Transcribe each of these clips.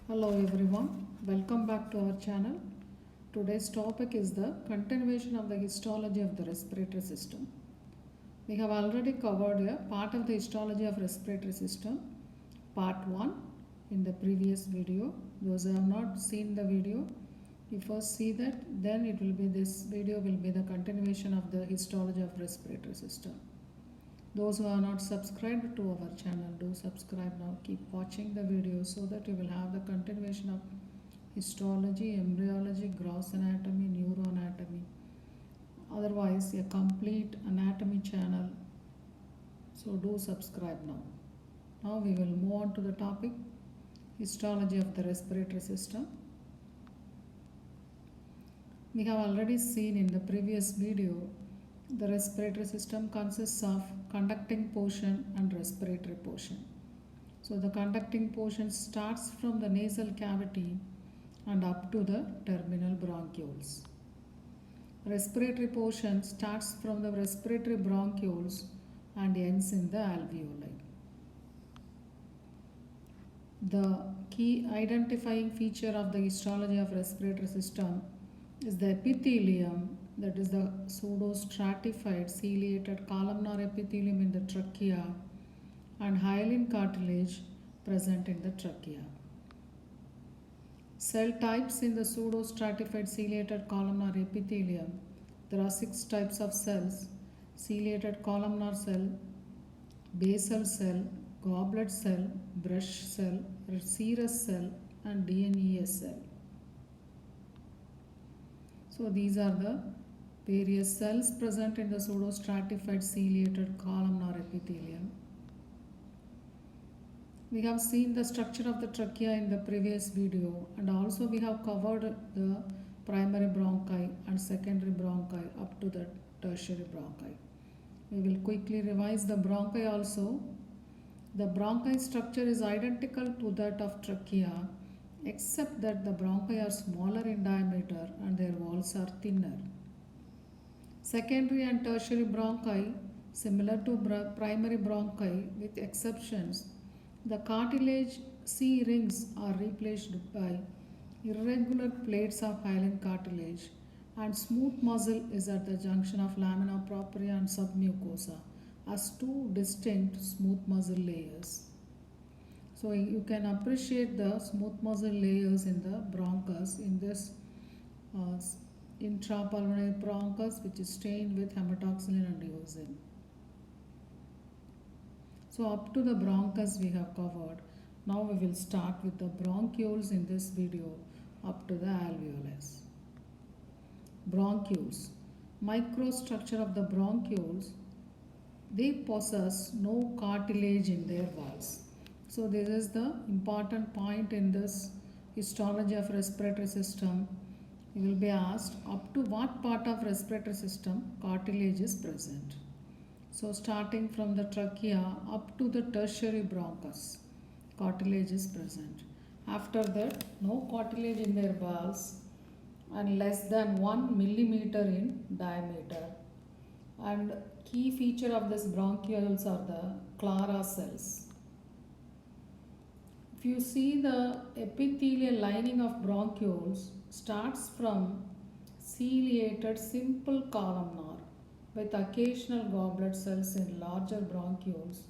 Hello everyone, welcome back to our channel. Today's topic is the continuation of the histology of the respiratory system. We have already covered a part of the histology of respiratory system, part 1 in the previous video. Those who have not seen the video, you first see that, then this video will be the continuation of the histology of respiratory system. Those who are not subscribed to our channel, do subscribe now. Keep watching the videos so that you will have the continuation of histology, embryology, gross anatomy, neuroanatomy. Otherwise, a complete anatomy channel. So do subscribe now. Now we will move on to the topic histology of the respiratory system. We have already seen in the previous video the respiratory system consists of conducting portion and respiratory portion. So the conducting portion starts from the nasal cavity and up to the terminal bronchioles. Respiratory portion starts from the respiratory bronchioles and ends in the alveoli. The key identifying feature of the histology of respiratory system is the epithelium, that is the pseudostratified ciliated columnar epithelium in the trachea and hyaline cartilage present in the trachea. Cell types in the pseudostratified ciliated columnar epithelium. There are 6 types of cells: ciliated columnar cell, basal cell, goblet cell, brush cell, serous cell, and DNES cell. So these are the various cells present in the pseudostratified ciliated columnar epithelium. We have seen the structure of the trachea in the previous video, and also we have covered the primary bronchi and secondary bronchi up to the tertiary bronchi. We will quickly revise the bronchi also. The bronchi structure is identical to that of trachea, except that the bronchi are smaller in diameter and their walls are thinner. Secondary and tertiary bronchi similar to primary bronchi with exceptions. The cartilage C rings are replaced by irregular plates of hyaline cartilage, and smooth muscle is at the junction of lamina propria and submucosa as 2 distinct smooth muscle layers. So you can appreciate the smooth muscle layers in the bronchus in this intrapulmonary bronchus, which is stained with hematoxylin and eosin. So up to the bronchus we have covered. Now we will start with the bronchioles in this video up to the alveolus. Bronchioles. Microstructure of the bronchioles. They possess no cartilage in their walls. So this is the important point in this histology of respiratory system. You will be asked up to what part of respiratory system cartilage is present. So starting from the trachea up to the tertiary bronchus, cartilage is present. After that, no cartilage in their valves and less than 1 millimeter in diameter. And key feature of this bronchioles are the Clara cells. If you see the epithelial lining of bronchioles starts from ciliated simple columnar with occasional goblet cells in larger bronchioles,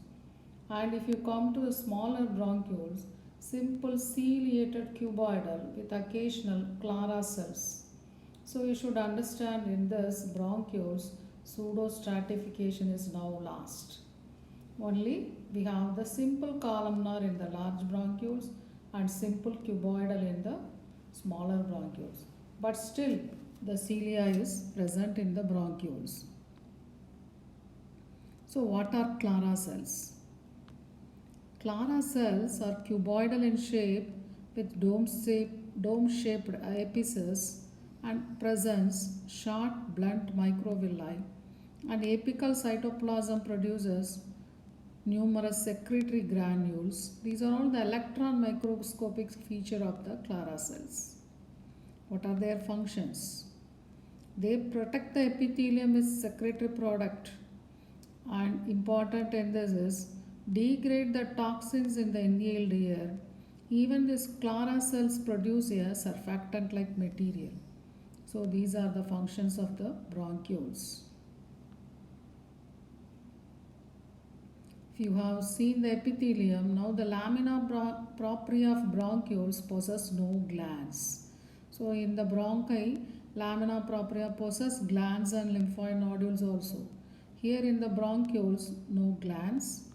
and if you come to the smaller bronchioles, simple ciliated cuboidal with occasional Clara cells. So you should understand in this bronchioles pseudostratification is now lost. Only we have the simple columnar in the large bronchioles and simple cuboidal in the smaller bronchioles, but still the cilia is present in the bronchioles. So what are Clara cells? Clara cells are cuboidal in shape with dome-shaped apices and presents short blunt microvilli, and apical cytoplasm produces numerous secretory granules. These are all the electron microscopic feature of the Clara cells. What are their functions? They protect the epithelium with secretory product, and important in this is degrade the toxins in the inhaled air Even these Clara cells produce a surfactant like material. So these are the functions of the bronchioles. If you have seen the epithelium, now the lamina propria of bronchioles possess no glands. So in the bronchi, lamina propria possess glands and lymphoid nodules also. Here in the bronchioles, no glands,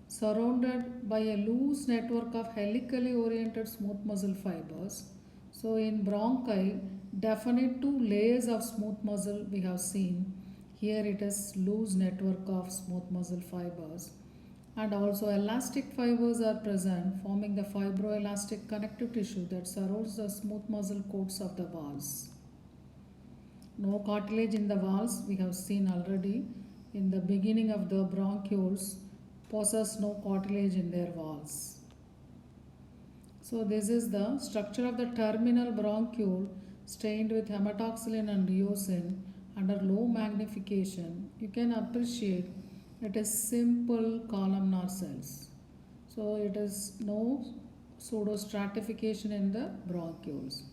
surrounded by a loose network of helically oriented smooth muscle fibers. So in bronchi, definite two layers of smooth muscle we have seen. Here it is loose network of smooth muscle fibers, and also elastic fibers are present, forming the fibroelastic connective tissue that surrounds the smooth muscle coats of the walls. No cartilage in the walls, we have seen already. In the beginning of the bronchioles, possess no cartilage in their walls. So this is the structure of the terminal bronchiole stained with hematoxylin and eosin under low magnification. You can appreciate it is simple columnar cells. So it is no pseudostratification in the bronchioles.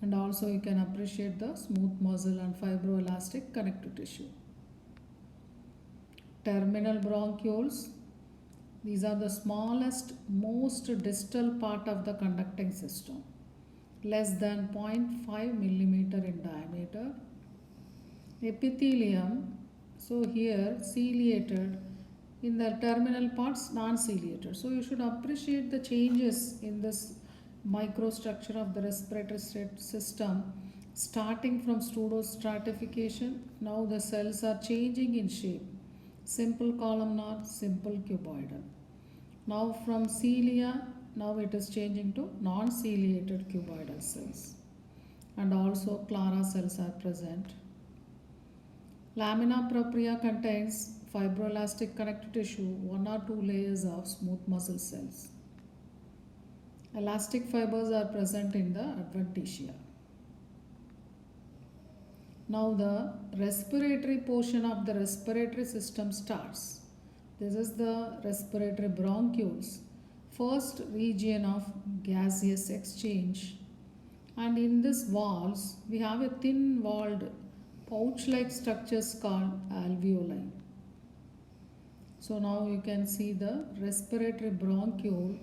And also you can appreciate the smooth muscle and fibroelastic connective tissue. Terminal bronchioles, these are the smallest, most distal part of the conducting system, less than 0.5 millimeter in diameter. Epithelium, so here ciliated, in the terminal parts non-ciliated. So you should appreciate the changes in this microstructure of the respiratory system, starting from pseudostratification. Now the cells are changing in shape, simple columnar, simple cuboidal. Now from cilia, now it is changing to non-ciliated cuboidal cells, and also Clara cells are present. Lamina propria contains fibroelastic connective tissue, one or two layers of smooth muscle cells. Elastic fibers are present in the adventitia. Now the respiratory portion of the respiratory system starts. This is the respiratory bronchioles, first region of gaseous exchange. And in this walls, we have a thin walled pouch-like structures called alveoli. So now you can see the respiratory bronchiole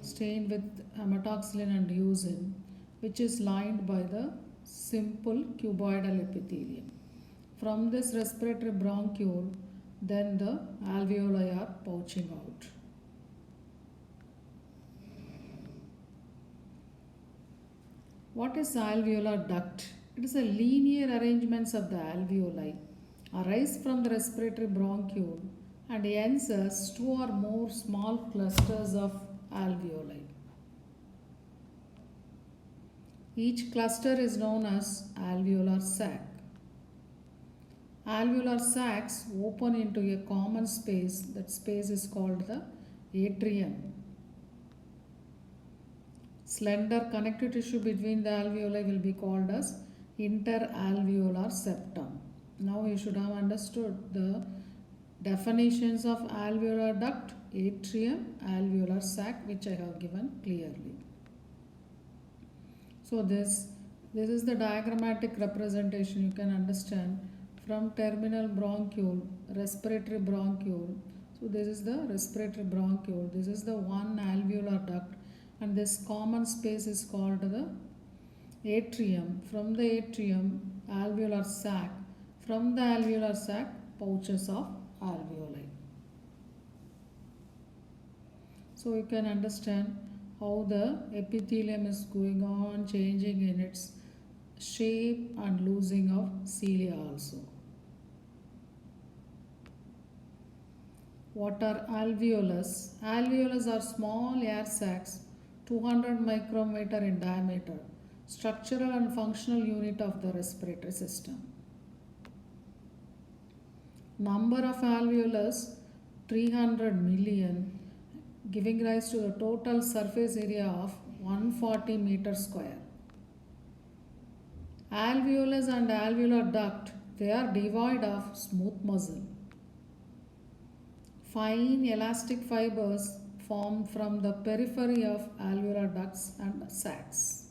stained with hematoxylin and eosin, which is lined by the simple cuboidal epithelium. From this respiratory bronchiole, then the alveoli are pouching out. What is alveolar duct? It is a linear arrangements of the alveoli, arise from the respiratory bronchiole and ends as two or more small clusters of alveoli. Each cluster is known as alveolar sac. Alveolar sacs open into a common space. That space is called the atrium. Slender connective tissue between the alveoli will be called as interalveolar septum. Now you should have understood the definitions of alveolar duct, atrium, alveolar sac, which I have given clearly. So this is the diagrammatic representation. You can understand from terminal bronchiole, respiratory bronchiole. So this is the respiratory bronchiole. This is the one alveolar duct, and this common space is called the atrium. From the atrium, alveolar sac. From the alveolar sac, pouches of alveoli. So you can understand how the epithelium is going on changing in its shape and losing of cilia also. What are alveolus? Alveolus are small air sacs 200 micrometer in diameter, structural and functional unit of the respiratory system. Number of alveolus 300 million, giving rise to the total surface area of 140 meters square. Alveolus and alveolar duct, they are devoid of smooth muscle. fine elastic fibers formed from the periphery of alveolar ducts and sacs.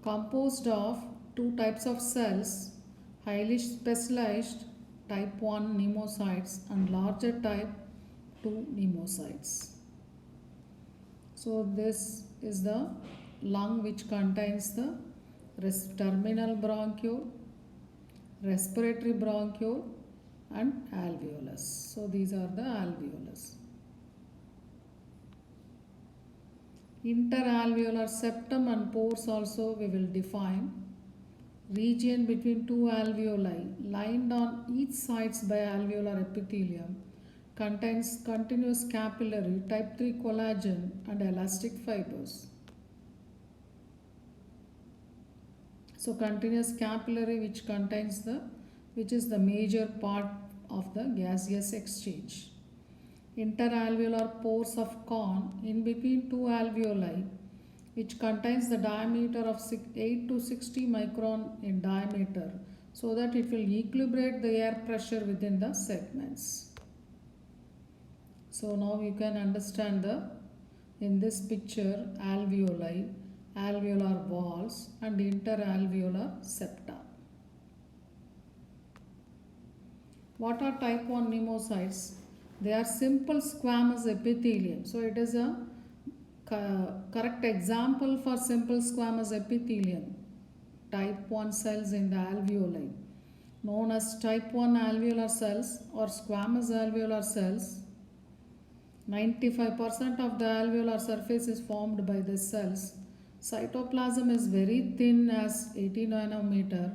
Composed of two types of cells, highly specialized type 1 pneumocytes and larger type 2 pneumocytes. So this is the lung which contains the terminal bronchiole, respiratory bronchiole and alveolus. So these are the alveolus. Interalveolar septum and pores also we will define. Region between two alveoli lined on each sides by alveolar epithelium contains continuous capillary type 3 collagen and elastic fibers. So continuous capillary which is the major part of the gaseous exchange. Interalveolar pores of Kohn in between two alveoli which contains the diameter of 8 to 60 micron in diameter so that it will equilibrate the air pressure within the segments. So now you can understand in this picture alveoli, alveolar walls and interalveolar septa. What are type 1 pneumocytes? They are simple squamous epithelium. So it is a correct example for simple squamous epithelium. Type 1 cells in the alveoli known as type 1 alveolar cells or squamous alveolar cells. 95% of the alveolar surface is formed by these cells. Cytoplasm is very thin as 80 nanometer.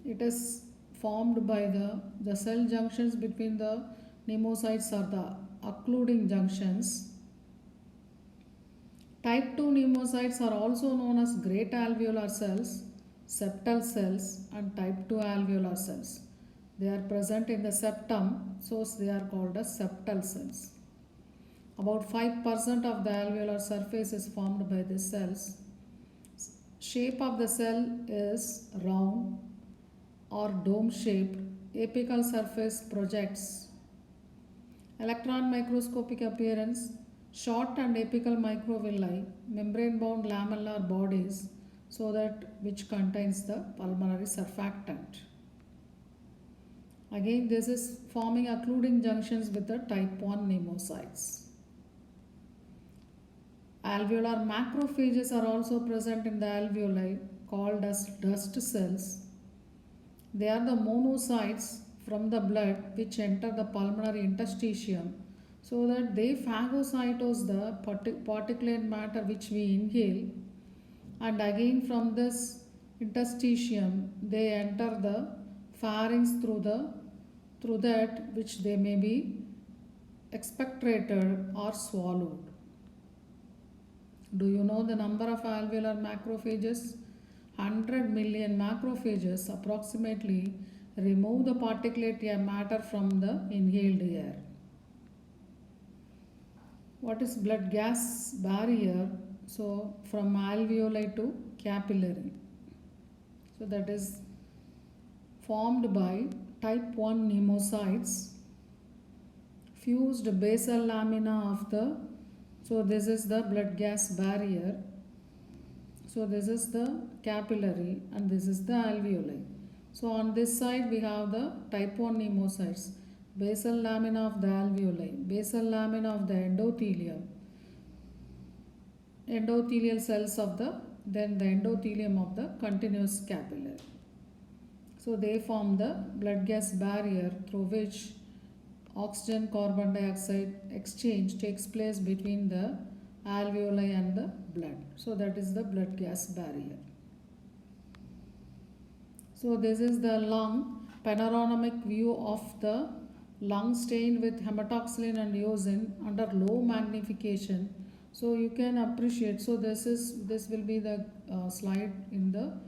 It is formed by the cell junctions between the pneumocytes or the occluding junctions. Type 2 pneumocytes are also known as great alveolar cells, septal cells and type 2 alveolar cells. They are present in the septum, so they are called as septal cells. About 5% of the alveolar surface is formed by these cells. Shape of the cell is round or dome shaped. Apical surface projects. Electron microscopic appearance, short and apical microvilli, membrane bound lamellar bodies so that which contains the pulmonary surfactant. Again this is forming occluding junctions with the type 1 pneumocytes. Alveolar macrophages are also present in the alveoli called as dust cells. They are the monocytes from the blood which enter the pulmonary interstitium so that they phagocytose the particulate matter which we inhale, and again from this interstitium they enter the pharynx through that which they may be expectorated or swallowed. Do you know the number of alveolar macrophages? 100 million macrophages approximately remove the particulate matter from the inhaled air. What is blood gas barrier? So from alveoli to capillary. So that is formed by type 1 pneumocytes, fused basal lamina of the, so this is the blood gas barrier. So this is the capillary and this is the alveoli. So on this side we have the type 1 pneumocytes, basal lamina of the alveoli, basal lamina of the endothelium, endothelial cells of the, then the endothelium of the continuous capillary. So they form the blood gas barrier through which oxygen carbon dioxide exchange takes place between the alveoli and the blood. So that is the blood gas barrier. So this is the lung, panoramic view of the lung stained with hematoxylin and eosin under low magnification. So you can appreciate, so this will be the slide in the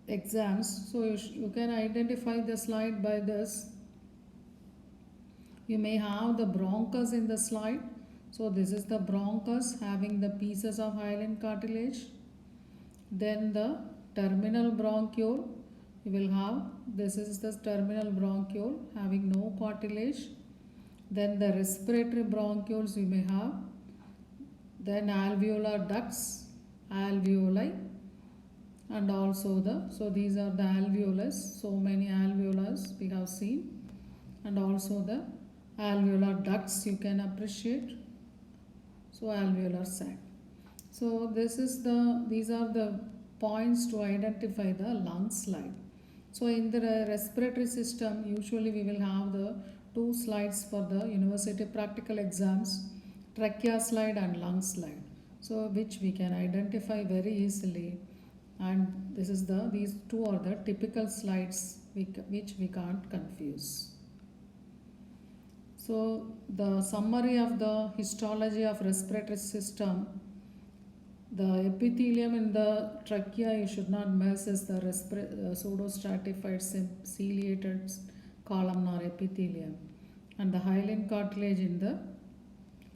exams. So you can identify the slide by this. You may have the bronchus in the slide. So this is the bronchus having the pieces of hyaline cartilage. Then the terminal bronchiole, you will have, this is the terminal bronchiole having no cartilage. Then the respiratory bronchioles you may have, then alveolar ducts, alveoli, and also so these are the alveolus, so many alveolus we have seen, and also the alveolar ducts you can appreciate, so alveolar sac. So these are the points to identify the lung slide. So in the respiratory system, usually we will have the two slides for the university practical exams, trachea slide and lung slide. So which we can identify very easily, and these two are the typical slides which we can't confuse. So the summary of the histology of respiratory system: the epithelium in the trachea you should not miss is the pseudostratified ciliated columnar epithelium, and the hyaline cartilage in the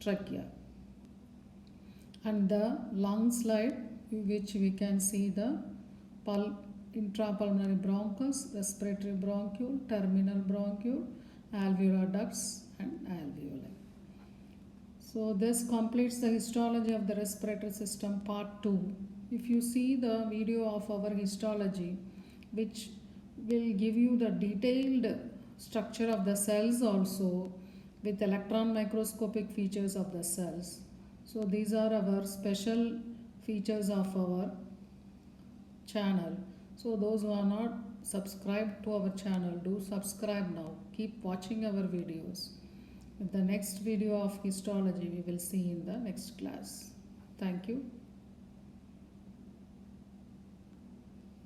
trachea. And the lung slide, which we can see the intrapulmonary bronchus, respiratory bronchiole, terminal bronchiole, alveolar ducts and alveoli. So this completes the histology of the respiratory system part 2. If you see the video of our histology, which will give you the detailed structure of the cells also with electron microscopic features of the cells. So these are our special features of our channel. So those who are not subscribed to our channel, do subscribe now. Keep watching our videos. The next video of histology we will see in the next class. Thank you.